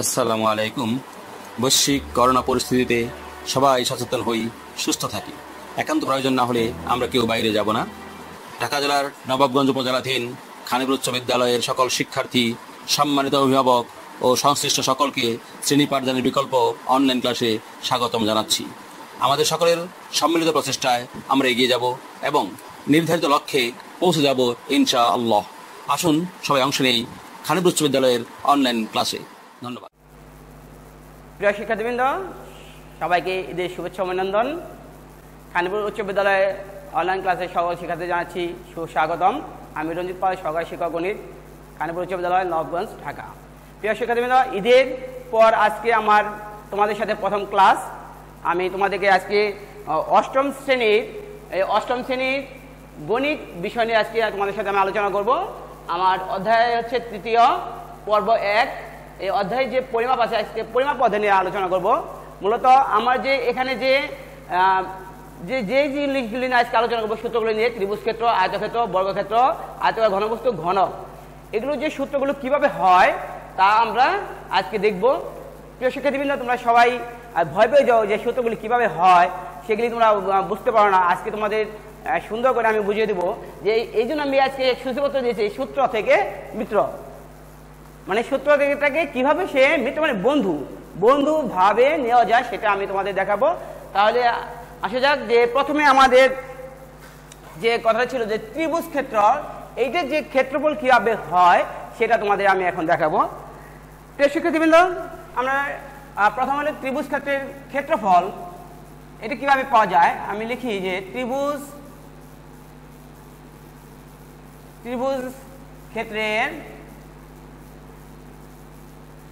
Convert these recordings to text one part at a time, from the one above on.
আসসালামু আলাইকুম। বৈশ্বিক করোনা পরিস্থিতিতে সবাই সচেতন হই, সুস্থ থাকি। একান্ত প্রয়োজন না হলে আমরা কেউ বাইরে যাব না। ঢাকা জেলার নবাবগঞ্জ উপজেলাধীন খানিপুর উচ্চ বিদ্যালয়ের সকল শিক্ষার্থী, সম্মানিত অভিভাবক ও সংশ্লিষ্ট সকলকে শ্রেণী পাঠদানের বিকল্প অনলাইন ক্লাসে স্বাগতম জানাচ্ছি। আমাদের সকলের সম্মিলিত প্রচেষ্টায় আমরা এগিয়ে যাব এবং নির্ধারিত লক্ষ্যে পৌঁছে যাব ইনশাআল্লাহ। আসুন সবাই অংশ নেই খানিপুর উচ্চ বিদ্যালয়ের অনলাইন ক্লাসে। ধন্যবাদ। প্রিয় শিক্ষার্থীবৃন্দ, সবাইকে ঈদের শুভেচ্ছা অভিনন্দন। খানিপুর উচ্চ বিদ্যালয়ে অনলাইন ক্লাসে সকল শিক্ষার্থী জানাচ্ছি সুস্বাগতম। আমি রঞ্জিত পাল, সহকারী শিক্ষক গণিত, খানিপুর উচ্চ বিদ্যালয়, নবাবগঞ্জ, ঢাকা। প্রিয় শিক্ষার্থীবৃন্দ, ঈদের পর আজকে আমার তোমাদের সাথে প্রথম ক্লাস। আমি তোমাদেরকে আজকে অষ্টম শ্রেণীর গণিত বিষয় নিয়ে আজকে তোমাদের সাথে আমি আলোচনা করব। আমার অধ্যায় হচ্ছে তৃতীয় পর্ব 1। এই অধ্যায়ে যে পরিমাপ আছে, আজকে পরিমাপ পদ্ধতি নিয়ে আলোচনা করব। মূলত আমার যে এখানে যে জিনিসগুলি নিয়ে আজকে আলোচনা করবো, সূত্রগুলি নিয়ে, ত্রিভুজ ক্ষেত্র, আয়তক্ষেত্র, বর্গক্ষেত্র, আয়তকার ঘনবস্তু, ঘনক, এগুলো যে সূত্রগুলো কিভাবে হয় তা আমরা আজকে দেখব। প্রিয় শিক্ষার্থীবৃন্দ, তোমরা সবাই ভয় পেয়ে যাও যে সূত্রগুলি কিভাবে হয়, সেগুলি তোমরা বুঝতে পারো না। আজকে তোমাদের সুন্দর করে আমি বুঝিয়ে দেবো যে এই জন্য আমি আজকে সূচিপত্র দিয়েছি, সূত্র থেকে মিত্র, মানে সূত্র থেকেটাকে কিভাবে সে মিত্র মানে বন্ধু ভাবে নেওয়া যায়, সেটা আমি তোমাদের দেখাবো। তাহলে আসা যাক যে প্রথমে আমাদের যে কথা ছিল যে ত্রিভুজ ক্ষেত্র, এইটার যে ক্ষেত্রফল কিভাবে হয় সেটা তোমাদের আমি এখন দেখাবো। প্রিয় শিক্ষার্থীবৃন্দ, আমরা প্রথম হলে ত্রিভুজ ক্ষেত্রের ক্ষেত্রফল এটা কিভাবে পাওয়া যায়। আমি লিখি যে ত্রিভুজ ক্ষেত্রের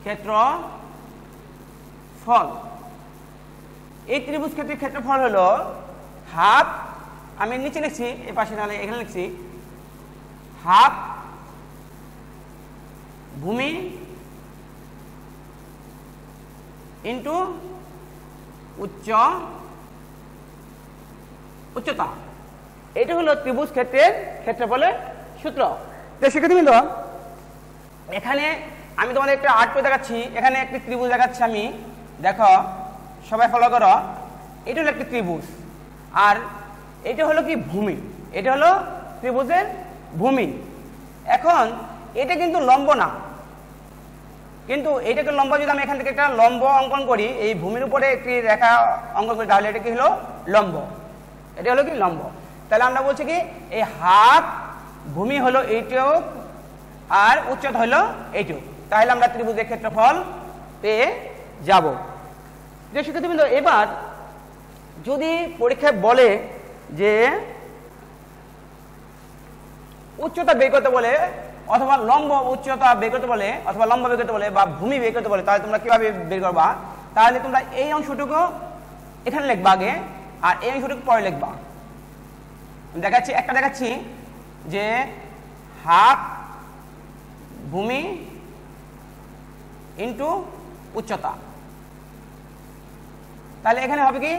ক্ষেত্রফল, এই ত্রিভুজ ক্ষেত্রের ক্ষেত্রফল হলো হাফ, আমি নিচে লিখছি, এই পাশে নাহলে এখানে লিখছি, হাফ ভূমি ইন্টু উচ্চতা। এটা হলো ত্রিভুজ ক্ষেত্রের ক্ষেত্রফলের সূত্র। তো শিক্ষার্থীবৃন্দ, এখানে আমি তোমাদের একটা আর্ট করে দেখাচ্ছি। এখানে একটি ত্রিভুজ দেখাচ্ছি আমি, দেখো, সবাই ফলো করো। এটা হলো একটি ত্রিভুজ, আর এটা হলো কি ভূমি, এটা হলো ত্রিভুজের ভূমি। এখন এটা কিন্তু লম্ব না, কিন্তু এটাকে লম্ব, যদি আমি এখান থেকে একটা লম্ব অঙ্কন করি, এই ভূমির উপরে একটি রেখা অঙ্কন করি, তাহলে এটা কি হলো লম্ব, এটা হলো কি লম্ব। তাহলে আমরা বলছি কি এই হাফ ভূমি হলো এইটুক আর উচ্চতা হলো এইটুক, তাহলে আমরা ত্রিভুজের ক্ষেত্রফল পেয়ে যাব। যে শিক্ষার্থীবৃন্দ, এবার যদি পরীক্ষায় বলে যে উচ্চতা বের করতে বলে, অথবা লম্ব উচ্চতা বের করতে বলে, অথবা লম্ব বের করতে বলে, বা ভূমি বের করতে বলে, তাহলে তোমরা কিভাবে বের করবা? তাহলে তোমরা এই অংশটুকু এখানে লিখবা আগে, আর এই অংশটুকু পরে লিখবা। দেখাচ্ছি যে হাফ ভূমি ইন্টু উচ্চতা, তাহলে এখানে হবে কি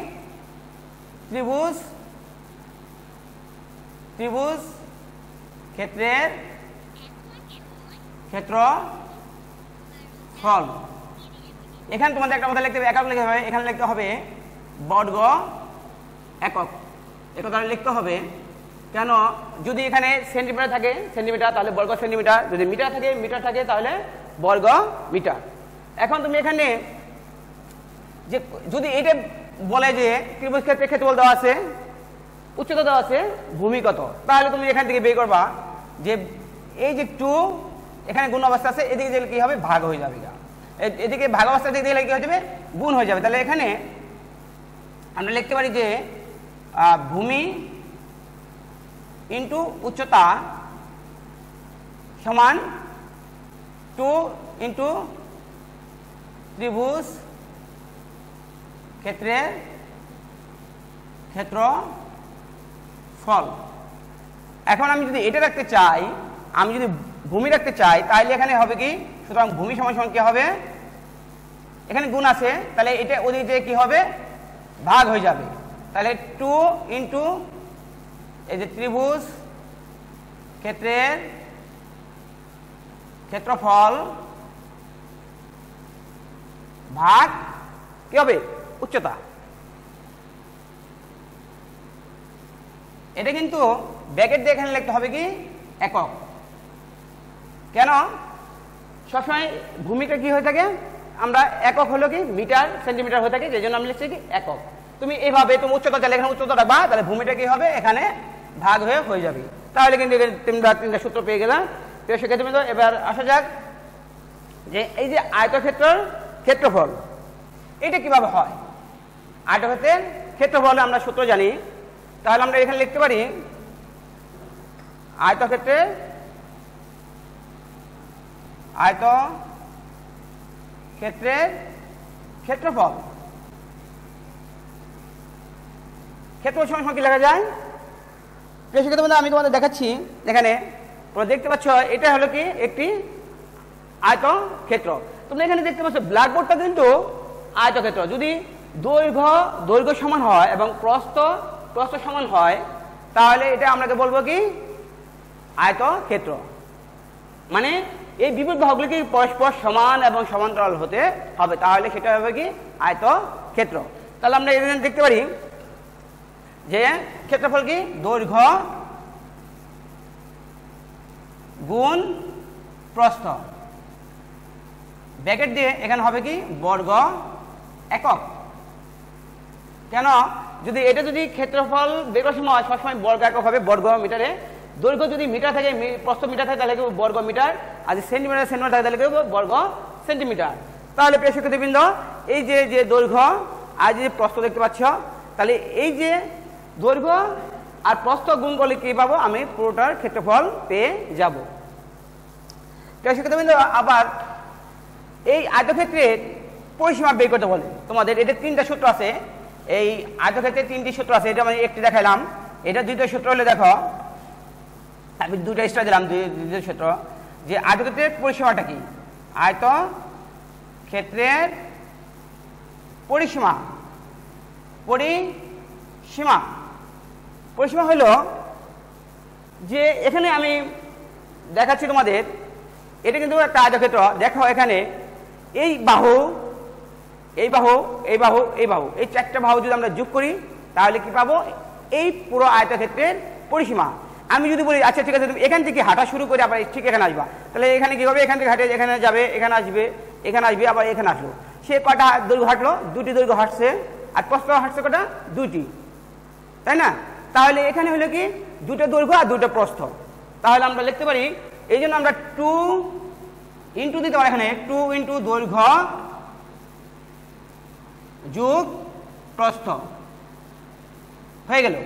ত্রিভুজ ক্ষেত্রের ক্ষেত্রফল। এখানে তোমাদের একটা কথা লিখতে হবে, একক লিখতে হবে, এখানে লিখতে হবে বর্গ একক, একথা লিখতে হবে। কেন? যদি এখানে সেন্টিমিটার থাকে সেন্টিমিটার, তাহলে বর্গ সেন্টিমিটার, যদি মিটার থাকে মিটার থাকে, তাহলে বর্গ মিটার। এখন তুমি এখানে যে যদি এটা বলে যে ত্রিভুজ ক্ষেত্রের ক্ষেত্রফল দেওয়া আছে, উচ্চতা দেওয়া আছে, ভূমি কত, তাহলে তুমি এখান থেকে বের করবা যে এই যে 2 এখানে গুণ অবস্থা আছে, এদিকে গেলে কি হবে, ভাগ হয়ে যাবে, এদিকে ভাগ অবস্থা দিকে গেলে কি হয়ে যাবে, গুণ হয়ে যাবে। তাহলে এখানে আমরা লিখতে পারি যে ভূমি ইন্টু উচ্চতা সমান 2 ইন্টু ত্রিভুজ ক্ষেত্রের ক্ষেত্রফল। এখন আমি যদি এটা রাখতে চাই, আমি যদি ভূমি রাখতে চাই, তাহলে এখানে হবে কি, সুতরাং ভূমি সমান সমান কি হবে, এখানে গুণ আছে, তাহলে এটা ওদিক থেকে কি হবে, ভাগ হয়ে যাবে। তাহলে 2 ইন্টু এই যে ত্রিভুজ ক্ষেত্রের ক্ষেত্রফল ভাগ কি হবে উচ্চতা। এটা কিন্তু ব্র্যাকেট দিয়ে এখানে লিখতে হবে কি একক। কেন সবসময় ভূমিকা কি হয়ে থাকে, আমরা একক হলো কি মিটার সেন্টিমিটার হয়ে থাকে, সেই জন্য আমি লিখছি কি একক। তুমি এইভাবে তুমি উচ্চতা চাইলে এখানে উচ্চতা রাখবা, তাহলে ভূমিটা কি হবে এখানে ভাগ হয়ে যাবে। তাহলে কিন্তু তোমরা তিনটা সূত্র পেয়ে গেলাম। প্রিয় শিক্ষার্থী, এবার আসা যাক যে এই যে আয়তক্ষেত্রের ক্ষেত্রফল এটা কিভাবে হয়। আয়তক্ষেত্রের ক্ষেত্রফল আমরা সূত্র জানি, তাহলে আমরা এখানে লিখতে পারি আয়তক্ষেত্রের ক্ষেত্রফল। ক্ষেত্রফল সমান কি লেখা যায়? আমি তোমাদের দেখাচ্ছি, এখানে তোমরা দেখতে পাচ্ছ এটা হলো কি একটি আয়তক্ষেত্র। তোমরা এখানে দেখতে পাচ্ছ ব্ল্যাকবোর্ডটা কিন্তু আয়তক্ষেত্র। যদি দৈর্ঘ্য সমান হয় এবং প্রস্থ সমান হয়, তাহলে এটা আমরা বলবো কি আয়তক্ষেত্র। মানে এই বিপরীত বাহুগুলি কি পরস্পর সমান এবং সমান্তরাল হতে হবে, তাহলে সেটা হবে কি আয়তক্ষেত্র। তাহলে আমরা এখানে দেখতে পারি যে ক্ষেত্রফল কি দৈর্ঘ্য গুণ প্রস্থ, ব্র্যাকেট দিয়ে এখানে হবে কি বর্গ একক। কেন যদি এটা যদি ক্ষেত্রফল বের করার সময় সবসময় বর্গ একক হবে, বর্গ মিটারে। দৈর্ঘ্য যদি মিটার থাকে, প্রস্থ মিটার থাকে, তাহলে বর্গ মিটার, আর সেন্টিমিটার থাকে তাহলে বর্গ সেন্টিমিটার। তাহলে প্রিয় শিক্ষার্থীবৃন্দ, এই যে দৈর্ঘ্য আর যে প্রস্থ দেখতে পাচ্ছ, তাহলে এই যে দৈর্ঘ্য আর প্রস্থ গুণ করলে কি পাবো, আমি পুরোটার ক্ষেত্রফল পেয়ে যাব। প্রিয় শিক্ষার্থীবৃন্দ, আবার এই আয়তক্ষেত্রের পরিসীমা বের করতে বলে তোমাদের। এটা তিনটা সূত্র আছে, এই আয়তক্ষেত্রের তিনটি সূত্র আছে। এটা আমি একটি দেখাইলাম, এটা দ্বিতীয় সূত্র হলে দেখো, আমি দুটো এক্সট্রা দিলাম, দ্বিতীয় সূত্র যে আয়তক্ষেত্রের পরিসীমাটা কি। আয়তক্ষেত্রের পরিসীমা হলো যে এখানে আমি দেখাচ্ছি তোমাদের, এটা কিন্তু একটা আয়তক্ষেত্র। দেখো এখানে এই বাহু এই চারটা বাহু যদি আমরা যোগ করি, তাহলে কি পাবো, এই পুরো আয়তক্ষেত্রের পরিসীমা। আমি যদি বলি আচ্ছা ঠিক আছে, তুমি এখান থেকে হাঁটা শুরু করে আবার ঠিক এখানে আসবা, তাহলে এখানে কি হবে, এখান থেকে হাঁটে এখানে যাবে, এখানে আসবে, আবার এখানে আসলো। সে কটা দৈর্ঘ্য হাঁটলো, দুটি দৈর্ঘ্য হাঁটছে, আর প্রস্থ হাঁটছে কটা, দুটি, তাই না? তাহলে এখানে হলো কি দুটো দৈর্ঘ্য আর দুটো প্রস্থ। তাহলে আমরা লিখতে পারি, এই জন্য আমরা 2 ইন্টু দিতে পারি, এখানে 2 ইন্টু দৈর্ঘ্য যোগ প্রস্থ হয়ে গেল।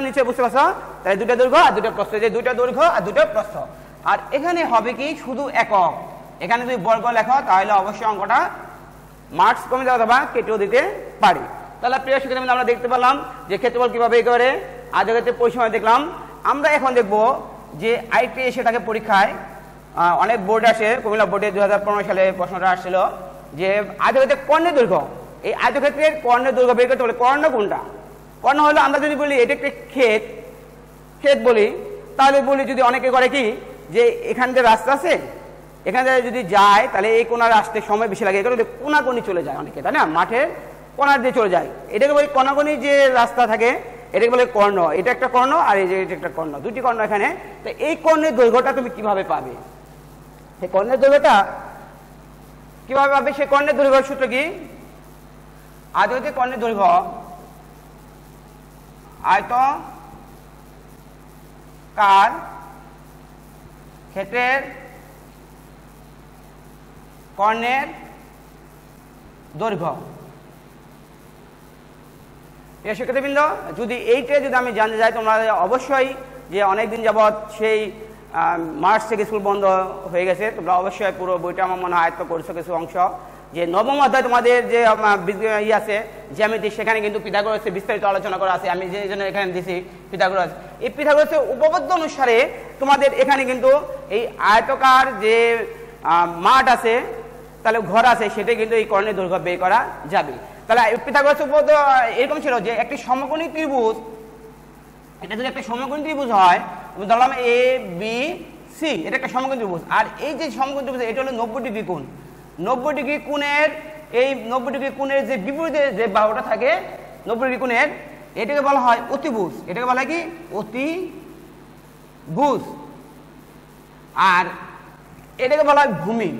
নিচে বুঝতে পারছো, তাহলে দুটো দৈর্ঘ্য আর দুটো প্রস্থ, যে দুটো দৈর্ঘ্য আর দুটো প্রস্থ। আর এখানে হবে কি শুধু একক। এখানে যদি বর্গ লেখো, তাহলে অবশ্যই অঙ্কটা মার্কস কমে যাওয়া অথবা কেটেও দিতে পারি। তাহলে প্রিয় শিক্ষার্থী, আমরা দেখতে পেলাম যে ক্ষেত্রফল কিভাবে করে, আয়তক্ষেত্রের পরিসীমা দেখলাম। আমরা এখন দেখব যে আরেকটি এসে থাকে পরীক্ষায়, অনেক বোর্ড আসে, কুমিল্লা বোর্ডে 2015 সালে প্রশ্নটা আসছিল যে আয়তক্ষেত্রের কর্ণের দৈর্ঘ্য। এই আয়তক্ষেত্রের কর্ণের দৈর্ঘ্য বের করতে হলে কর্ণ কোনটা? কর্ণ হলো, আমরা যদি বলি এটা একটা ক্ষেত বলি, তাহলে বলি যদি অনেকে করে কি যে এখান থেকে রাস্তা আছে, এখান থেকে যদি যায় তাহলে এই কোনার আসতে সময় বেশি লাগে, এগুলো কোনাকোনি চলে যায় অনেকে, তাই না? মাঠের কোনার দিয়ে চলে যায়, এটাকে বলি কোনাকোনি যে রাস্তা থাকে, এটাকে বলে কর্ণ। এটা একটা কর্ণ আর এই যে এটা একটা কর্ণ, দুটি কর্ণ এখানে। তো এই কর্ণের দৈর্ঘ্যটা তুমি কিভাবে পাবে? সেই কর্ণের দৈর্ঘ্যটা কিভাবে পাবে? সেই কর্ণের দৈর্ঘ্যের সূত্র কি? আয়তক্ষেত্রের কর্ণের দৈর্ঘ্য আয়তকার ক্ষেত্রের কর্ণের দৈর্ঘ্য। শিক্ষার্থীবৃন্দ, যদি এইটা যদি আমি জানতে যাই, তোমরা অবশ্যই যে অনেকদিন যাবৎ সেই মার্চ থেকে স্কুল বন্ধ হয়ে গেছে, তোমরা অবশ্যই পুরো বইটা আমার মনে হয় আয়ত্ত করছো কিছু অংশ। যে নবম অধ্যায় তোমাদের যে আছে জ্যামিতি, সেখানে কিন্তু পিথাগোরাসের বিস্তারিত আলোচনা করা আছে। আমি যে জন্য এখানে দিছি পিথাগোরাস, এই পিথাগোরাসের উপপাদ্য অনুসারে তোমাদের এখানে কিন্তু এই আয়তকার যে মাঠ আছে, তাহলে ঘর আছে, সেটা কিন্তু এই কর্ণের দৈর্ঘ্য বের করা যাবে। তাহলে পিথাগোরাসের উপপাদ্য এরকম ছিল যে একটি সমকোণী ত্রিভুজ, এটা যদি একটা সমকোণী ত্রিভুজ হয়, ধরলাম এ বি সি, এটা একটা সমকোণী ত্রিভুজ। আর এই যে সমকোণী ত্রিভুজ, এটা হলো 90 ডিগ্রি কোণ। 90 ডিগ্রি কোণের এই 90 ডিগ্রি কোণের যে বিপরীতে যে বাহুটা থাকে 90 ডিগ্রি কোণের, এটাকে বলা হয় অতিভুজ। এটাকে বলা হয় কি? অতিভুজ। আর এটাকে বলা হয় ভূমি।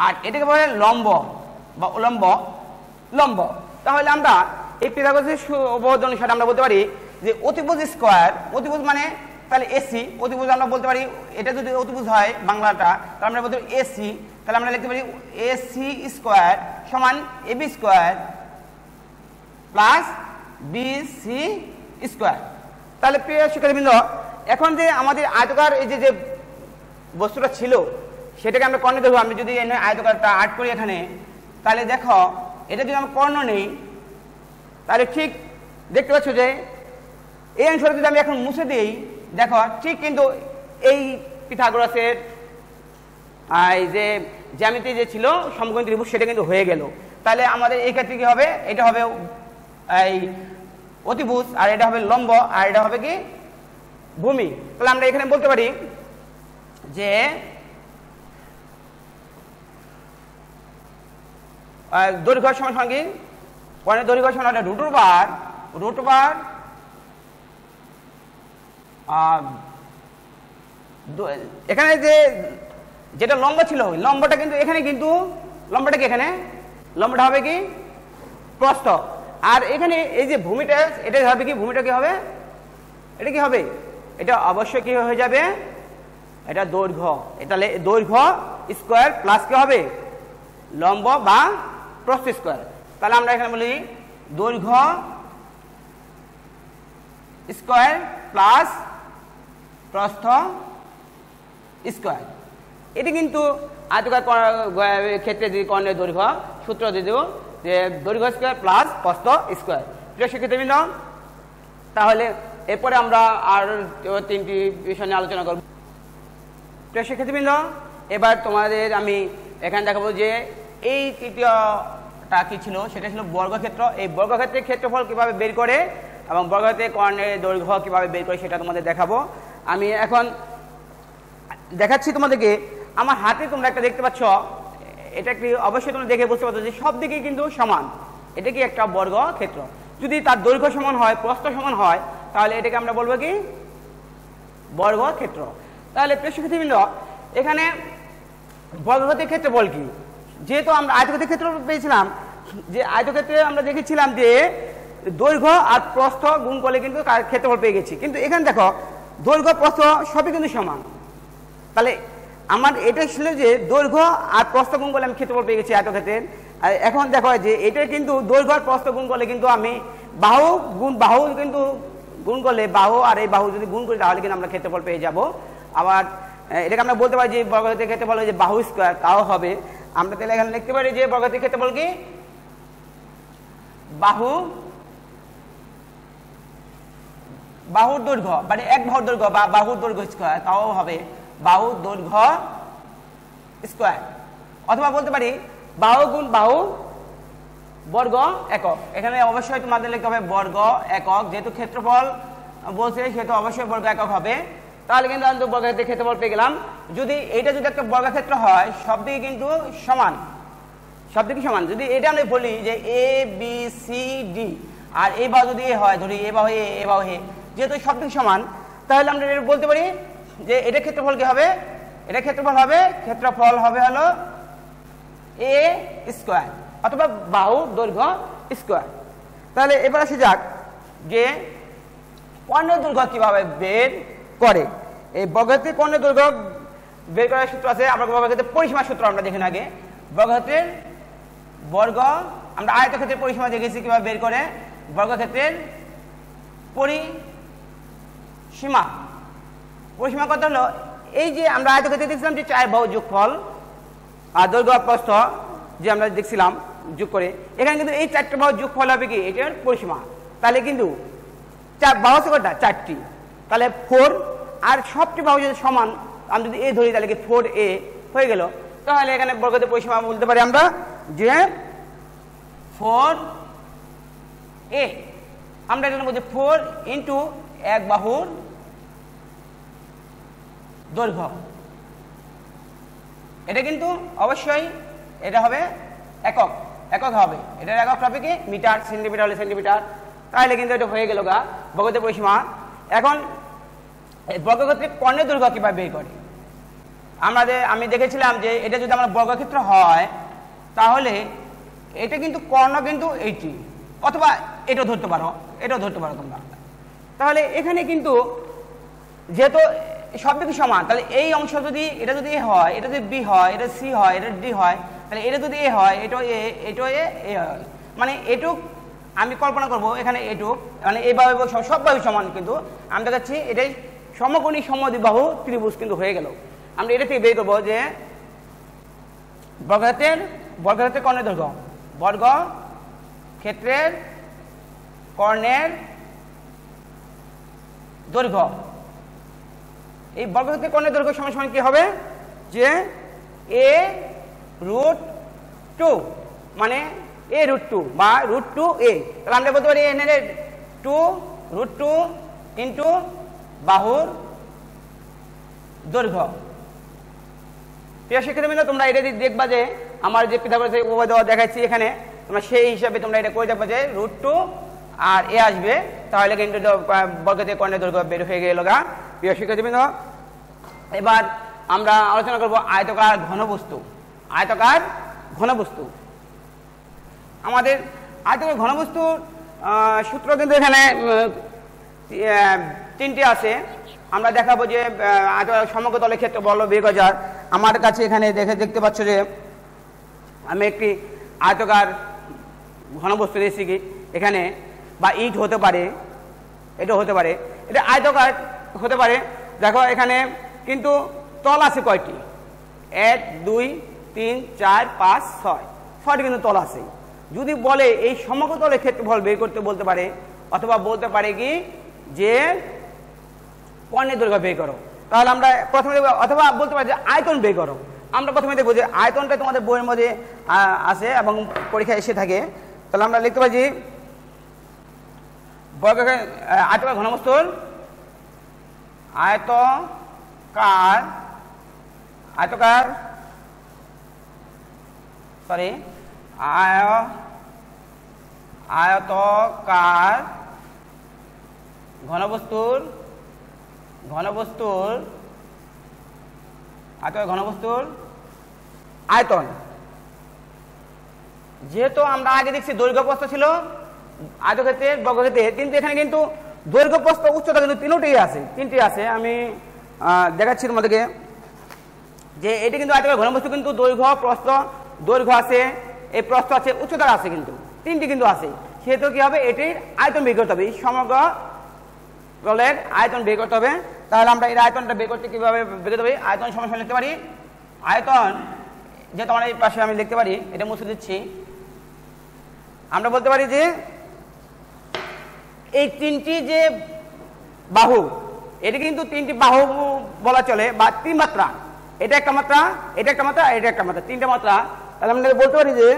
আর এটাকে বলা হয় লম্ব বা উলম্ব লম্ব। তাহলে আমরা এই পিথাগোরাসের উপপাদ্য অনুসারে আমরা বলতে পারি যে অতিভুজ স্কয়ার, অতিভুজ মানে তাহলে এসি, অতিভুজ আমরা বলতে পারি, এটা যদি অতিভুজ হয় বাংলাটা তাহলে আমরা বলতে পারি এসি, তাহলে আমরা লিখতে পারি এসি স্কয়ার সমান AB square plus BC square. তাহলে প্রিয় শিক্ষার্থীবৃন্দ, এখন যে আমাদের আয়তকার এই যে বস্তুটা ছিল সেটাকে আমরা কর্ণে ধরবো। আমি যদি আয়তকারটা আর্ট করি এখানে, তাহলে দেখো এটা যদি আমরা কর্ণ নেই তাহলে ঠিক দেখতে পাচ্ছ যে এই অংশটা যদি আমি এখন মুছে দিই, দেখো ঠিক কিন্তু এই পিথাগোরাসের এই যে জ্যামিতি যে ছিল সমকোণী ত্রিভুজ সেটা কিন্তু হয়ে গেল। তাহলে আমাদের এই ক্ষেত্রে কি হবে? এটা হবে এই অতিভুজ, আর এটা হবে লম্ব, আর এটা হবে কি? ভূমি। তাহলে আমরা এখানে বলতে পারি যে দৈর্ঘ্য সমান কি? কর্ণের দৈর্ঘ্য সমান রুট ওভার এখানে যে যেটা লম্ব ছিল লম্বটা কিন্তু এখানে কিন্তু লম্বটা কি? এখানে লম্বটা হবে কি? প্রস্থ। আর এখানে এই যে ভূমিটা, এটা হবে কি? ভূমিটা কি হবে? এটা কি হবে? এটা অবশ্যই কি হয়ে যাবে? এটা দৈর্ঘ্য। তাহলে দৈর্ঘ্য স্কয়ার প্লাস কি হবে? লম্ব বা প্রস্থ স্কয়ার। তাহলে আমরা এখানে বলি দৈর্ঘ্য স্কয়ার প্লাস প্রস্থ স্কয়ার। এটি কিন্তু আয়তকার ক্ষেত্রে যদি কর্ণের দৈর্ঘ্য সূত্র দিয়ে দেব যে দৈর্ঘ্য স্কয়ার প্লাস প্রস্থ স্কয়ার। প্রিয় শিক্ষার্থীবৃন্দ, তাহলে এরপরে আমরা আর 3টি বিষয় নিয়ে আলোচনা করব। প্রিয় শিক্ষার্থীবৃন্দ, এবার তোমাদের আমি এখানে দেখাবো যে এই তৃতীয়টা কি ছিল, সেটা ছিল বর্গক্ষেত্র। এই বর্গক্ষেত্রের ক্ষেত্রফল কিভাবে বের করে এবং বর্গক্ষেত্রের কর্ণের দৈর্ঘ্য কিভাবে বের করে সেটা তোমাদের দেখাবো। আমি এখন দেখাচ্ছি তোমাদেরকে। আমার হাতে তোমরা একটা দেখতে পাচ্ছ, এটা কি? অবশ্যই তোমরা দেখে বুঝতে পারছো যে সব দিকে কিন্তু সমান। এটা কি? একটা বর্গক্ষেত্র। যদি তার দৈর্ঘ্য সমান হয়, প্রস্থ সমান হয়, তাহলে এটাকে আমরা বলবো কি? বর্গক্ষেত্র। তাহলে প্রিয় শিক্ষার্থীবৃন্দ, এখানে বর্গক্ষেত্রের ক্ষেত্রফল কি? যেহেতু আমরা আয়তক্ষেত্রের ক্ষেত্রফল পেয়েছিলাম, যে আয়তক্ষেত্রে আমরা দেখেছিলাম যে দৈর্ঘ্য আর প্রস্থ গুণ করলে কিন্তু ক্ষেত্রফল পেয়ে গেছি। কিন্তু এখানে দেখো দৈর্ঘ্য প্রস্থ সবই কিন্তু সমান। তাহলে আমার এটা ছিল যে দৈর্ঘ্য আর প্রস্থ গুণ করলে আমি ক্ষেত্রফল পেয়ে গেছি আয়তক্ষেত্রের। এখন দেখো যে এটা কিন্তু দৈর্ঘ্য আর প্রস্থ গুণ করলে কিন্তু আমি বাহু কিন্তু গুণ করলে বাহু আর এই বাহু যদি গুণ করি তাহলে কিন্তু আমরা ক্ষেত্রফল পেয়ে যাব। আবার এটাকে আমরা বলতে পারি যে বর্গক্ষেত্রের ক্ষেত্রফল যে বাহু স্কয়ার, তাও হবে। আমরা তাহলে এখানে লিখতে পারি যে বর্গক্ষেত্রের ক্ষেত্রফল কি? বাহুর দৈর্ঘ্য মানে এক বাহুর দৈর্ঘ্য বা বাহুর দৈর্ঘ্য স্কয়ার, তাও হবে বাহুর দৈর্ঘ্য স্কয়ার। অথবা বলতে পারি বাহু গুণ বাহু বর্গ একক। এখানে অবশ্যই তোমাদের লিখতে হবে বর্গ একক, যেহেতু ক্ষেত্রফল বলছে সেহেতু অবশ্যই বর্গ একক হবে। তাহলে কিন্তু আমি বর্গক্ষেত্রের ক্ষেত্রফল পেয়ে গেলাম। যদি এটা যদি একটা বর্গক্ষেত্র হয়, সব দিকে কিন্তু সমান, সব দিকে সমান। যদি এটা আমি বলি যে এ বি সি ডি, আর এই বাহু যদি এ হয়, ধরি এ বাহু এ বাহু এ, যেহেতু সব দিকে সমান, তাহলে আমরা বলতে পারি যে এটা ক্ষেত্রফল কি হবে? এটা ক্ষেত্রফল হবে হলো এ স্কয়ার অথবা বাহু দৈর্ঘ্য স্কয়ার। তাহলে এবার আসে যাক যে কর্ণের দৈর্ঘ্য কিভাবে বের করে। এই বর্গক্ষেত্রের কর্ণের দৈর্ঘ্য বের করার সূত্র আছে। আমরা বর্গক্ষেত্রের পরিসীমা সূত্র আমরা দেখি আগে। বর্গক্ষেত্রের আমরা আয়তক্ষেত্রের পরিসীমা দেখেছি কিভাবে বের করে। বর্গক্ষেত্রের পরিসীমা কত হলো? এই যে আমরা আয়তক্ষেত্রে দেখছিলাম যে 4 বাহু যোগফল আর দৈর্ঘ্য প্রস্থ যে আমরা দেখছিলাম যোগ করে, এখানে কিন্তু এই 4টা বাহু যোগফল হবে কি? এটার পরিসীমা। তাহলে কিন্তু বাহু আছে কয়টা? 4টি। তাহলে 4 আর সবটি বাহু যদি সমান, আমি যদি এ ধরি তাহলে কি 4a হয়ে গেল। তাহলে এখানে বর্গক্ষেত্রের পরিসীমা বলতে পারি আমরা যে 4a। আমরা এখানে বলছি 4 ইন্টু এক বাহুর দৈর্ঘ্য। এটা কিন্তু অবশ্যই এটা হবে একক একক হবে, এটার একক হবে কি মিটার, সেন্টিমিটার হলে সেন্টিমিটার। তাহলে কিন্তু এটা হয়ে গেল গা বর্গক্ষেত্রের পরিসীমা। এখন বর্গক্ষেত্রের কর্ণের দৈর্ঘ্য কিভাবে বের করে? আমি দেখেছিলাম যে এটা যদি আমার বর্গক্ষেত্র হয় তাহলে এটা কিন্তু কর্ণ কিন্তু 80, অথবা এটাও ধরতে পারো, এটাও ধরতে পারো তোমরা। তাহলে এখানে কিন্তু যেহেতু সব দিকে সমান, তাহলে এই অংশ যদি এটা যদি এ হয়, এটা যদি বি হয়, এটা সি হয়, এটা ডি হয়, তাহলে এটা যদি এ হয়, এটাও এ, এটাও এ হয়, মানে এটুক আমি কল্পনা করব এখানে এটুক, মানে এইভাবে সবভাবে সমান। কিন্তু আমি দেখাচ্ছি এটাই সমকোণী সমদ্বিবাহু ত্রিভুজ কিন্তু হয়ে গেল। আমরা এটা থেকে বের করবো যে বর্গক্ষেত্রের কর্ণের দৈর্ঘ্য, বর্গক্ষেত্রের কর্ণের দৈর্ঘ্য, এই বর্গক্ষেত্রের কর্ণের দৈর্ঘ্য সমান সমান কি হবে যে a√2, মানে a√2 বা √2a। তাহলে আমরা বলতে পারি এখানে 2√2 ইন্টু বাহুর দৈর্ঘ্য। প্রিয় শিক্ষার্থীবৃন্দ, তোমরা এটা দেখবা যে আমার যে পিথাগোরাসের উপপাদ্য দেখাচ্ছি এখানে, তোমরা সেই হিসাবে তোমরা এটা করে দেখবা যে √2 আর এ আসবে, তাহলে কিন্তু বর্গক্ষেত্রের কর্ণের দৈর্ঘ্য বের হয়ে গেল গা। প্রিয় শিক্ষার্থীবৃন্দ, এবার আমরা আলোচনা করব আয়তকার ঘনবস্তু। আয়তকার ঘনবস্তু, আমাদের আয়তকার ঘনবস্তুর সূত্র কিন্তু এখানে তিনটি আছে। আমরা দেখাবো যে সমগ্র তলের ক্ষেত্রফল বের করা যায়। আমার কাছে এখানে দেখতে পাচ্ছ যে আমি একটি আয়তকার ঘনবস্তু দিয়েছি কি এখানে, বা ইট হতে পারে, এটা হতে পারে, এটা আয়তকার হতে পারে। দেখো এখানে কিন্তু তল আছে কয়টি? 1 2 3 4 5 6, 6টি কিন্তু তল আছে। যদি বলে এই সমগ্র তলের ক্ষেত্রফল বের করতে বলতে পারে, অথবা বলতে পারে কি যে কর্ণের দৈর্ঘ্য বের করো, তাহলে আমরা প্রথমে দেখব, অথবা বলতে পারি যে আয়তন বের করো। আমরা প্রথমে দেখবো যে আয়তনটা তোমাদের বইয়ের মধ্যে আছে এবং পরীক্ষায় এসে থাকে। তাহলে আমরা লিখতে পারি আয়তকার ঘনবস্তুর আয়তকার ঘনবস্তুর আয়তন। যেহেতু আমরা আগে দেখছি দৈর্ঘ্য প্রস্থ ছিল আয়তক্ষেত্রের বর্গক্ষেত্রে, কিন্তু এখানে কিন্তু দৈর্ঘ্য প্রস্থ উচ্চতা কিন্তু তিনটি আছে। আমি দেখাচ্ছি তোমাদেরকে যে এটি কিন্তু আয়তকার ঘনবস্তু কিন্তু দৈর্ঘ্য আছে, এই প্রস্থ আছে, উচ্চতা আছে, কিন্তু তিনটি কিন্তু আছে। সেহেতু কি হবে, এটির আয়তন বের করতে হবে, সমগ্র তলের আয়তন বের করতে হবে। তাহলে আমরা এর আয়তনটা বের করতে কিভাবে বের করতে পারি? আয়তন সমান লিখতে পারি, আয়তন যেহেতু আমার এই পাশে আমি লিখতে পারি, এটা মুছে দিচ্ছি। আমরা বলতে পারি যে এই তিনটি যে বাহু, এটি কিন্তু তিনটি বাহু বলা চলে, বা 3 মাত্রা, এটা একটা মাত্রা, এটা একটা মাত্রা, এটা একটা মাত্রা, 3টা মাত্রা। তাহলে আমরা বলতে পারি যে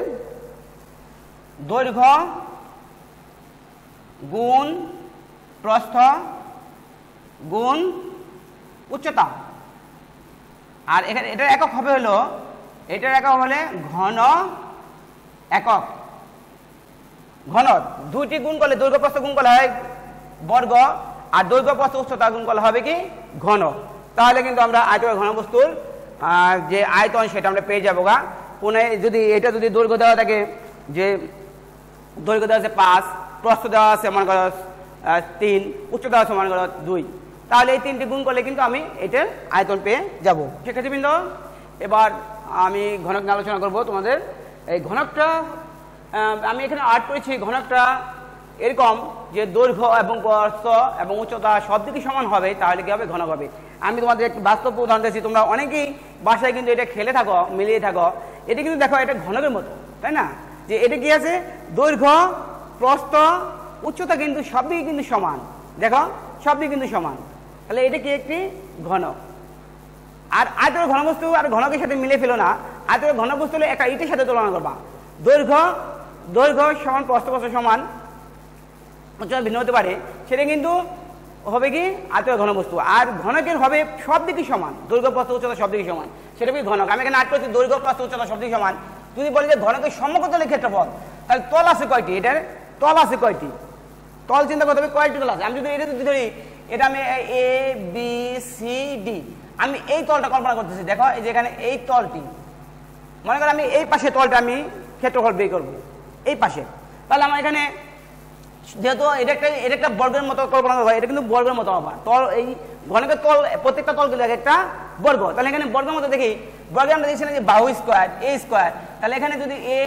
দৈর্ঘ্য গুণ প্রস্থ গুণ উচ্চতা। আর এখানে এটার একক হবে হলো, এটার একক হলে ঘন একক। ঘন দুইটি গুণ করলে, দৈর্ঘ্য প্রস্থ গুণ করলে হয় বর্গ, আর দৈর্ঘ্য প্রস্থ উচ্চতা গুণ করলে হবে কি ঘন। তাহলে কিন্তু আমরা আয়তকার ঘনবস্তুর যে আয়তন সেটা আমরা পেয়ে যাবো গা। পুনে যদি এটা যদি দৈর্ঘ্য দেওয়া থাকে, যে দৈর্ঘ্য দেওয়া আছে 5, প্রস্থ দেওয়া আছে মনে করো 3, উচ্চতা আছে মনে করো 2, তাহলে এই তিনটি গুণ করলে কিন্তু আমি এটার আয়তন পেয়ে যাবো। শিক্ষার্থীবৃন্দ, এবার আমি ঘনক নিয়ে আলোচনা করবো তোমাদের। এই ঘনকটা আমি এখানে আর্ট করেছি। ঘনকটা এরকম যে দৈর্ঘ্য এবং প্রস্থ এবং উচ্চতা সব দিকে সমান হবে, তাহলে কি হবে? ঘনক হবে। আমি তোমাদের একটি বাস্তব উদাহরণ দিয়েছি, তোমরা অনেকেই বাসায় কিন্তু এটা খেলে থাকো, মিলিয়ে থাকো। এটা কিন্তু দেখো এটা ঘনকের মতো, তাই না? যে এটা কি আছে, দৈর্ঘ্য প্রস্থ উচ্চতা কিন্তু সব দিকে কিন্তু সমান, দেখো সব দিকে কিন্তু সমান। তাহলে এটা কি একটি ঘনক। আর আয়তকার ঘনবস্তু আর ঘনকের সাথে মিলে ফেলো না। আয়তকার ঘনবস্তু হলে একটা ইটের সাথে তুলনা করবা। দৈর্ঘ্য সমান, প্রস্থ সমান, উচ্চতা ভিন্ন হতে পারে, সেটা কিন্তু হবে কি আয়তকার ঘনবস্তু। আর ঘনকের হবে সব দিকে সমান, দৈর্ঘ্য প্রস্থ উচ্চতা সব দিকে সমান, সেটা কি ঘনক। আমি এখানে আট করছি দৈর্ঘ্য প্রস্থ উচ্চতা সব দিকে সমান, যদি বলি যে ঘনকের সমকতলের ক্ষেত্রফল, তাহলে তল আছে কয়টি, এটার তল আছে কয়টি, তল চিন্তা করতে হবে কয়টি তল আছে। আমি যদি এটা যদি ধরি, এটা আমি এ বি সি ডি, আমি এই তলটা কল্পনা করতেছি। দেখো এই যে এখানে এই তলটি, মনে করো আমি এই পাশে তলটা আমি ক্ষেত্রফল বের করবো এই পাশে, তাহলে আমার এখানে যেহেতু এটা একটা বর্গের মতো কল্পনা করবো, এটা কিন্তু বর্গের মতো আবার তল, এই ঘনকের তল প্রত্যেকটা তল কিন্তু একটা বর্গ, তাহলে এখানে বর্গের মতো দেখি, বর্গে আমরা দেখছিলাম যে বাহু স্কোয়ার এ স্কোয়ার, তাহলে এখানে যদি এ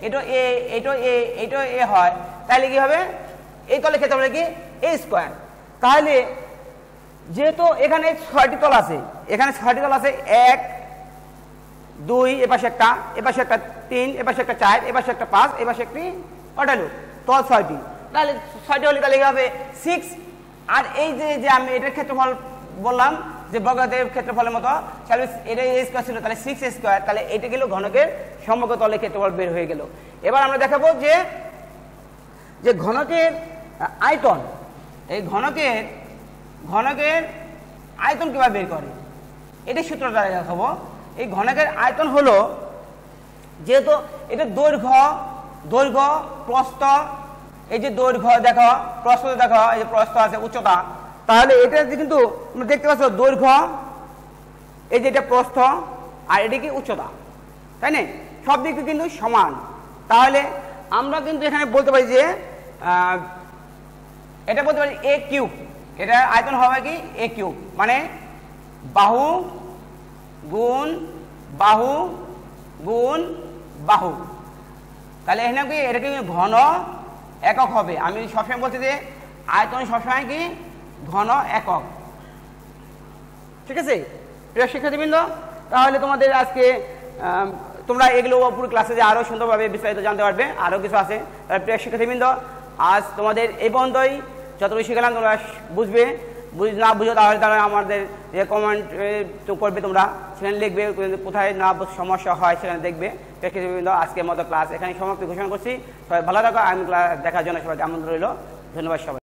এটা এ এটা এ এটা এ হয়, তাহলে কি হবে এই তলের ক্ষেত্রফল কি এ স্কোয়ার। তাহলে যেহেতু এখানে 6টি তল আছে, এখানে 6টি তল আছে, 1 2 এপাশে একটা, এপাশে একটা 3, এপাশে একটা 4, এপাশে একটা 5, এপাশে একটি অটালু, তল 6টি, তাহলে 6টি হলে তাহলে কি হবে 6। আর এই যে আমি এটার ক্ষেত্রফল বললাম যে বর্গের ক্ষেত্রফলের মতো, তাহলে এটা এ স্কোয়ার ছিল, তাহলে 6 স্কোয়ার, তাহলে এটা গেল ঘনকের সমকতলের ক্ষেত্রফল বের হয়ে গেল। এবার আমরা দেখাবো যে ঘনকের আয়তন, এই ঘনকের আয়তন কিভাবে বের করে, এটাই সূত্রটা দেখাবো। এই ঘনকের আয়তন হলো, যেহেতু এটা দৈর্ঘ্য প্রস্থ, এই যে দৈর্ঘ্য দেখো, প্রস্থ দেখো, এই যে প্রস্থ আছে, উচ্চতা, তাহলে এটা কিন্তু তুমি দেখতে পাচ্ছ দৈর্ঘ্য, এই যে এটা প্রস্থ, আর এটা কি উচ্চতা, তাই না, সব দিক কিন্তু সমান। তাহলে আমরা কিন্তু এখানে বলতে পারি যে এটা বলতে পারি এ কিউব, এটা আয়তন হবে কি এ কিউব, মানে বাহু গুণ বাহু গুণ বাহু, তাহলে এখানে কি এটা কি ঘন একক হবে। আমি সবসময় বলছি যে আয়তন সবসময় কি ঘন একক, ঠিক আছে প্রিয় শিক্ষার্থীবৃন্দ। তাহলে তোমাদের আজকে তোমরা এগুলো পুরো ক্লাসে যে আরো সুন্দরভাবে বিস্তারিত জানতে পারবে, আরো কিছু আছে। তাহলে প্রিয় শিক্ষার্থীবৃন্দ, আজ তোমাদের এই পর্যন্তই। যতটুকু শিখলাম তোমরা বুঝবে, না বুঝো তাহলে আমাদের যে কমেন্ট করবে, তোমরা সেখানে লিখবে কোথায় না সমস্যা হয়, সেখানে দেখবে। শিক্ষার্থীবৃন্দ, আজকের মতো ক্লাস এখানে সমাপ্তি ঘোষণা করছি। সবাই ভালো থাকো, আমি ক্লাস দেখার জন্য সবাইকে আমন্ত্রণ রইল। ধন্যবাদ সবাই।